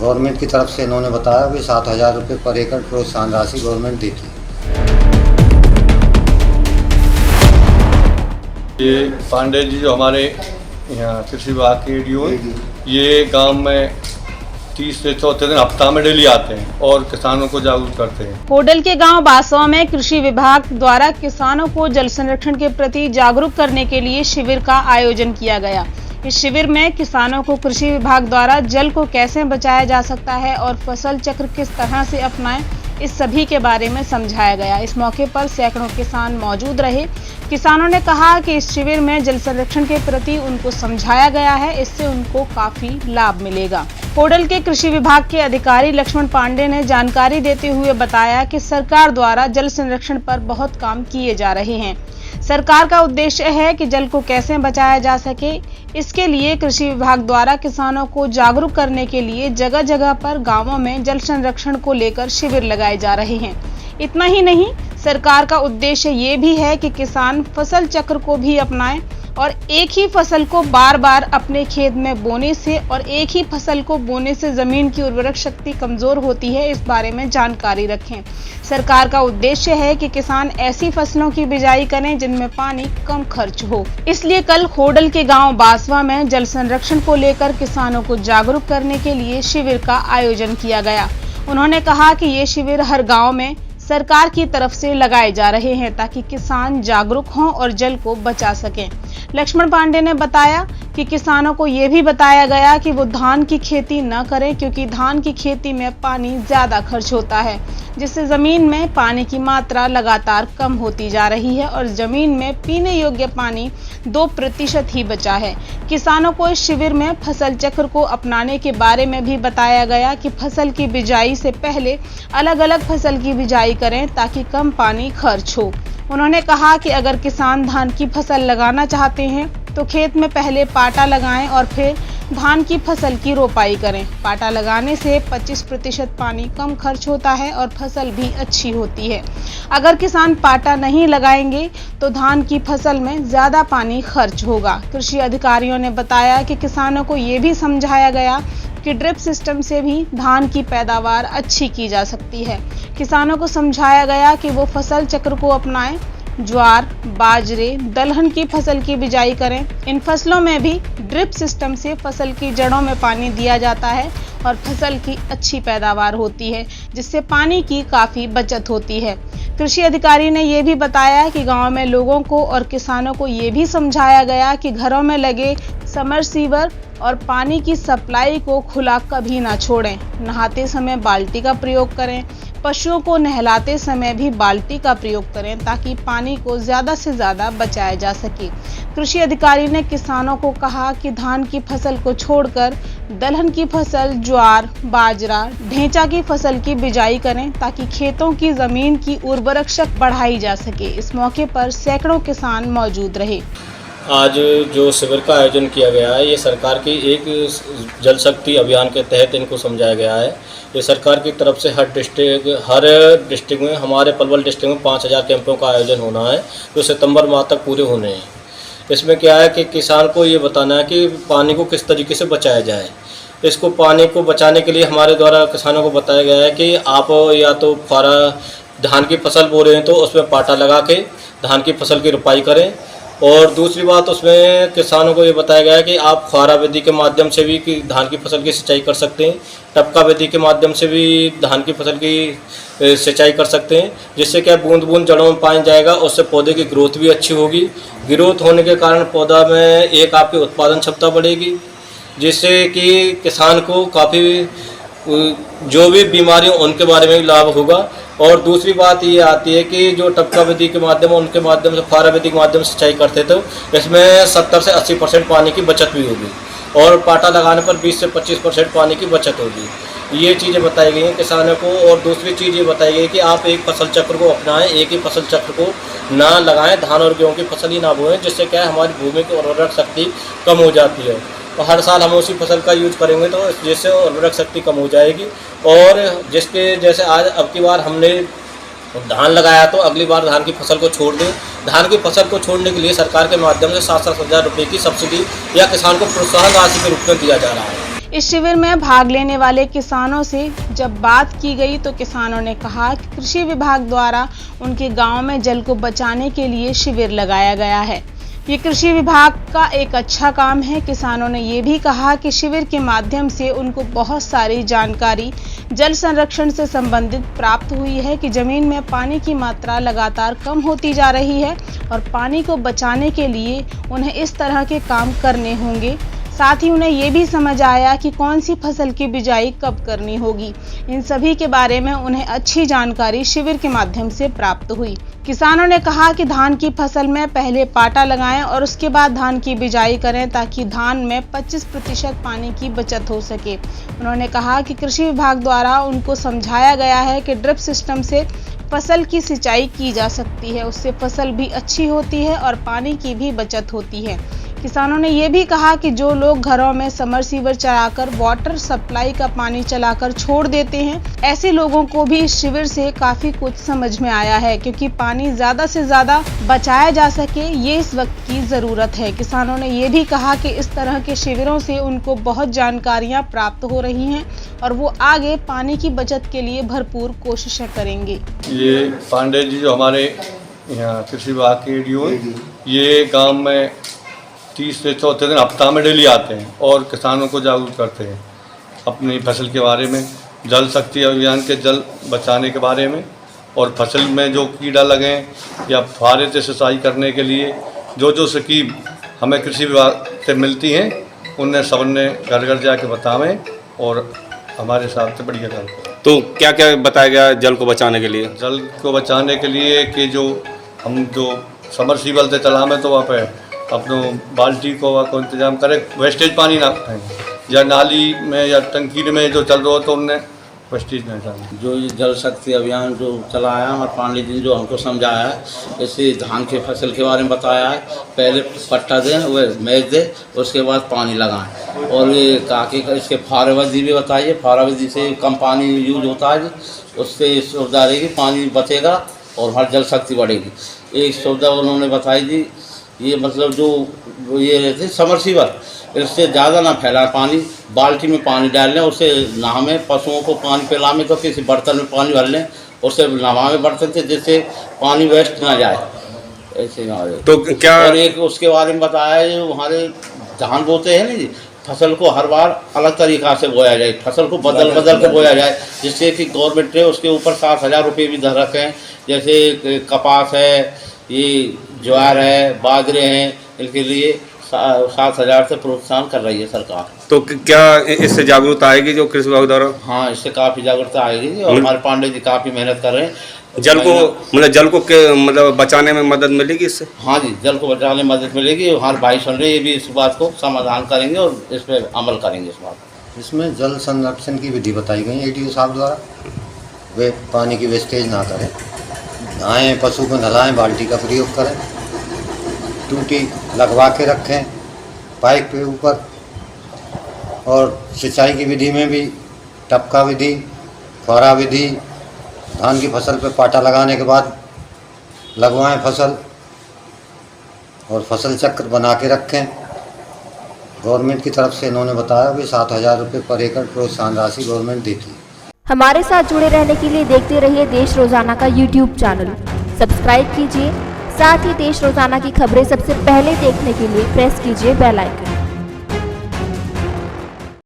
Government की तरफ से इन्होंने बताया कि 7,000 रुपये पर एकड़ प्रोत्साहन राशि गवर्नमेंट देती है। ये पांडे जी जो हमारे यहाँ कृषि विभाग के ADO, ये गांव में 30 से 34 दिन हफ्ता में डेली आते हैं और किसानों को जागरूक करते हैं। होडल के गांव बासवा में कृषि विभाग द्वारा किसानों को जल संरक्षण के प्रति जागरूक करने के लिए शिविर का आयोजन किया गया। इस शिविर में किसानों को कृषि विभाग द्वारा जल को कैसे बचाया जा सकता है और फसल चक्र किस तरह से अपनाएं, इस सभी के बारे में समझाया गया। इस मौके पर सैकड़ों किसान मौजूद रहे। किसानों ने कहा कि इस शिविर में जल संरक्षण के प्रति उनको समझाया गया है, इससे उनको काफी लाभ मिलेगा। होडल के कृषि विभाग के अधिकारी लक्ष्मण पांडे ने जानकारी देते हुए बताया कि सरकार द्वारा जल संरक्षण पर बहुत काम किए जा रहे हैं। सरकार का उद्देश्य है कि जल को कैसे बचाया जा सके। इसके लिए कृषि विभाग द्वारा किसानों को जागरूक करने के लिए जगह जगह पर गांवों में जल संरक्षण को लेकर शिविर लगाए जा रहे हैं। इतना ही नहीं, सरकार का उद्देश्य ये भी है कि किसान फसल चक्र को भी अपनाएं और एक ही फसल को बार बार अपने खेत में बोने से और एक ही फसल को बोने से जमीन की उर्वरक शक्ति कमजोर होती है, इस बारे में जानकारी रखें। सरकार का उद्देश्य है कि किसान ऐसी फसलों की बिजाई करें जिनमें पानी कम खर्च हो। इसलिए कल होडल के गांव बासवा में जल संरक्षण को लेकर किसानों को जागरूक करने के लिए शिविर का आयोजन किया गया। उन्होंने कहा कि ये शिविर हर गाँव में सरकार की तरफ से लगाए जा रहे हैं ताकि किसान जागरूक हों और जल को बचा सकें। लक्ष्मण पांडे ने बताया कि किसानों को ये भी बताया गया कि वो धान की खेती न करें, क्योंकि धान की खेती में पानी ज्यादा खर्च होता है, जिससे जमीन में पानी की मात्रा लगातार कम होती जा रही है और जमीन में पीने योग्य पानी 2% ही बचा है। किसानों को इस शिविर में फसल चक्र को अपनाने के बारे में भी बताया गया कि फसल की बिजाई से पहले अलग अलग फसल की बिजाई करें ताकि कम पानी खर्च हो। उन्होंने कहा कि अगर किसान धान की फसल लगाना चाहते हैं तो खेत में पहले पाटा लगाएं और फिर धान की फसल की रोपाई करें। पाटा लगाने से 25% पानी कम खर्च होता है और फसल भी अच्छी होती है। अगर किसान पाटा नहीं लगाएंगे तो धान की फसल में ज्यादा पानी खर्च होगा। कृषि अधिकारियों ने बताया कि किसानों को ये भी समझाया गया कि ड्रिप सिस्टम से भी धान की पैदावार अच्छी की जा सकती है। किसानों को समझाया गया कि वो फसल चक्र को अपनाएं, ज्वार, बाजरे, दलहन की फसल की बिजाई करें। इन फसलों में भी ड्रिप सिस्टम से फसल की जड़ों में पानी दिया जाता है और फसल की अच्छी पैदावार होती है, जिससे पानी की काफ़ी बचत होती है। कृषि अधिकारी ने यह भी बताया कि गांव में लोगों को और किसानों को ये भी समझाया गया कि घरों में लगे समरसीवर और पानी की सप्लाई को खुला कभी ना छोड़ें। नहाते समय बाल्टी का प्रयोग करें। पशुओं को नहलाते समय भी बाल्टी का प्रयोग करें ताकि पानी को ज़्यादा से ज़्यादा बचाया जा सके। कृषि अधिकारी ने किसानों को कहा कि धान की फसल को छोड़कर दलहन की फसल, ज्वार, बाजरा, ढेंचा की फसल की बिजाई करें ताकि खेतों की जमीन की उर्वरक शक्ति बढ़ाई जा सके। इस मौके पर सैकड़ों किसान मौजूद रहे। आज जो शिविर का आयोजन किया गया है, ये सरकार की एक जल शक्ति अभियान के तहत इनको समझाया गया है। ये सरकार की तरफ से हर डिस्ट्रिक्ट में, हमारे पलवल डिस्ट्रिक्ट में 5,000 कैंपों का आयोजन होना है, जो सितंबर माह तक पूरे होने हैं। इसमें क्या है कि किसान को ये बताना है कि पानी को किस तरीके से बचाया जाए। इसको पानी को बचाने के लिए हमारे द्वारा किसानों को बताया गया है कि आप या तो फुहारा धान की फसल बो रहे हैं तो उसमें पाटा लगा के धान की फसल की रोपाई करें। और दूसरी बात, उसमें किसानों को ये बताया गया है कि आप फुहारा विधि के माध्यम से भी धान की फसल की सिंचाई कर सकते हैं, टपका विधि के माध्यम से भी धान की फसल की सिंचाई कर सकते हैं, जिससे क्या बूंद बूंद जड़ों में पानी जाएगा, उससे पौधे की ग्रोथ भी अच्छी होगी। ग्रोथ होने के कारण पौधा में एक आपकी उत्पादन क्षमता बढ़ेगी, जिससे कि किसान को काफ़ी जो भी बीमारी उनके बारे में भी लाभ होगा। और दूसरी बात ये आती है कि जो टपका विधि के माध्यम उनके माध्यम से फुहारा विधि के माध्यम से सिंचाई करते थे, इसमें 70 से 80% पानी की बचत भी होगी और पाटा लगाने पर 20 से 25% पानी की बचत होगी। ये चीज़ें बताई गई हैं किसानों को। और दूसरी चीज़ ये बताई गई कि आप एक फसल चक्र को अपनाएं, एक ही फसल चक्र को ना लगाएं, धान और गेहूँ की फसल ही ना बोएं, जिससे क्या है हमारी भूमि की उर्वरक शक्ति कम हो जाती है। तो हर साल हम उसी फसल का यूज करेंगे तो जिससे उर्वरक शक्ति कम हो जाएगी। और जिसके जैसे आज अब की बार हमने धान लगाया तो अगली बार धान की फसल को छोड़ दें। धान की फसल को छोड़ने के लिए सरकार के माध्यम से 7-7 हज़ार रुपये की सब्सिडी या किसान को प्रोत्साहन राशि के रूप में दिया जा रहा है। इस शिविर में भाग लेने वाले किसानों से जब बात की गई तो किसानों ने कहा कि कृषि विभाग द्वारा उनके गांव में जल को बचाने के लिए शिविर लगाया गया है। ये कृषि विभाग का एक अच्छा काम है। किसानों ने ये भी कहा कि शिविर के माध्यम से उनको बहुत सारी जानकारी जल संरक्षण से संबंधित प्राप्त हुई है कि जमीन में पानी की मात्रा लगातार कम होती जा रही है और पानी को बचाने के लिए उन्हें इस तरह के काम करने होंगे। साथ ही उन्हें ये भी समझ आया कि कौन सी फसल की बिजाई कब करनी होगी। इन सभी के बारे में उन्हें अच्छी जानकारी शिविर के माध्यम से प्राप्त हुई। किसानों ने कहा कि धान की फसल में पहले पाटा लगाएं और उसके बाद धान की बिजाई करें ताकि धान में 25% पानी की बचत हो सके। उन्होंने कहा कि कृषि विभाग द्वारा उनको समझाया गया है कि ड्रिप सिस्टम से फसल की सिंचाई की जा सकती है, उससे फसल भी अच्छी होती है और पानी की भी बचत होती है। किसानों ने ये भी कहा कि जो लोग घरों में समरसीवर चलाकर वाटर सप्लाई का पानी चलाकर छोड़ देते हैं, ऐसे लोगों को भी इस शिविर से काफी कुछ समझ में आया है, क्योंकि पानी ज्यादा से ज्यादा बचाया जा सके ये इस वक्त की जरूरत है। किसानों ने ये भी कहा कि इस तरह के शिविरों से उनको बहुत जानकारियां प्राप्त हो रही हैं और वो आगे पानी की बचत के लिए भरपूर कोशिशें करेंगे। ये पांडे जी जो हमारे यहाँ कृषि विभाग के एडीओ, ये गाँव में 30 से 34 दिन हफ्ता में डेली आते हैं और किसानों को जागरूक करते हैं अपनी फसल के बारे में, जल शक्ति अभियान के जल बचाने के बारे में, और फसल में जो कीड़ा लगे या फुहारे से सिंचाई करने के लिए जो जो स्कीम हमें कृषि विभाग से मिलती हैं उन्हें सबने घर घर जाके बतावें और हमारे हिसाब से बढ़िया करते हैं। तो क्या क्या बताया गया जल को बचाने के लिए? जल को बचाने के लिए कि जो हम जो समरसीबल से चलावें तो वहाँ पे अपनों बाल्टी को इंतजाम करें, वेस्टेज पानी ना खाएं, या नाली में या टंकी में जो चल रहा हो तो उनने वेस्टेज नहीं डालें। जो ये जल शक्ति अभियान जो चलाया और पांडे जी जो हमको समझाया है, जैसे धान की फसल के बारे में बताया है, पहले पट्टा दें, वह मैच दे, उसके बाद पानी लगाएं। और ये काकी इसके फारावदी भी बताइए, फारावदी से कम पानी यूज होता है, उससे सुविधा रहेगी, पानी बचेगा और हर जल शक्ति बढ़ेगी। एक सुविधा उन्होंने बताई थी, ये मतलब जो ये रहते समरसीवर, इससे ज़्यादा ना फैला पानी, बाल्टी में पानी डाल लें, उससे नहावें, पशुओं को पानी पिलावें तो किसी बर्तन में पानी भर लें, उससे नहावें बर्तन से, जिससे पानी वेस्ट ना जाए। ऐसे ना तो क्या और एक उसके बारे में बताया है, जो हमारे धान बोते हैं ना जी, फसल को हर बार अलग तरीक़ा से बोया जाए, फसल को बदल के बोया जाए, जिससे कि गवर्नमेंट ने उसके ऊपर 7,000 रुपये भी धर रखे हैं। जैसे कपास है, ये ज्वार है, बाजरे हैं, इनके लिए 7,000 से प्रोत्साहन कर रही है सरकार। तो क्या इससे जागरूकता आएगी जो कृषि विभाग द्वारा? हाँ, इससे काफ़ी जागरूकता आएगी और हमारे पांडे जी काफ़ी मेहनत कर रहे हैं। जल को मतलब बचाने में मदद मिलेगी इससे? हाँ जी, जल को बचाने में मदद मिलेगी। हमारे भाई सुन रहे, ये भी इस बात को समाधान करेंगे और इस पर अमल करेंगे। इस बात इसमें जल संरक्षण की विधि बताई गई एडीओ साहब द्वारा। वे पानी की वेस्टेज ना करें, नहाएं, पशु को नहलाएं, बाल्टी का प्रयोग करें, टूटी लगवा के रखें पाइप के ऊपर, और सिंचाई की विधि में भी टपका विधि, फौरा विधि, धान की फसल पे पाटा लगाने के बाद लगवाएं फसल, और फसल चक्र बना के रखें। गवर्नमेंट की तरफ से इन्होंने बताया कि 7,000 रुपये पर एकड़ प्रोत्साहन राशि गवर्नमेंट देती है। हमारे साथ जुड़े रहने के लिए देखते रहिए देश रोजाना का यूट्यूब चैनल, सब्सक्राइब कीजिए। साथ ही देश रोजाना की खबरें सबसे पहले देखने के लिए प्रेस कीजिए बेल आइकन।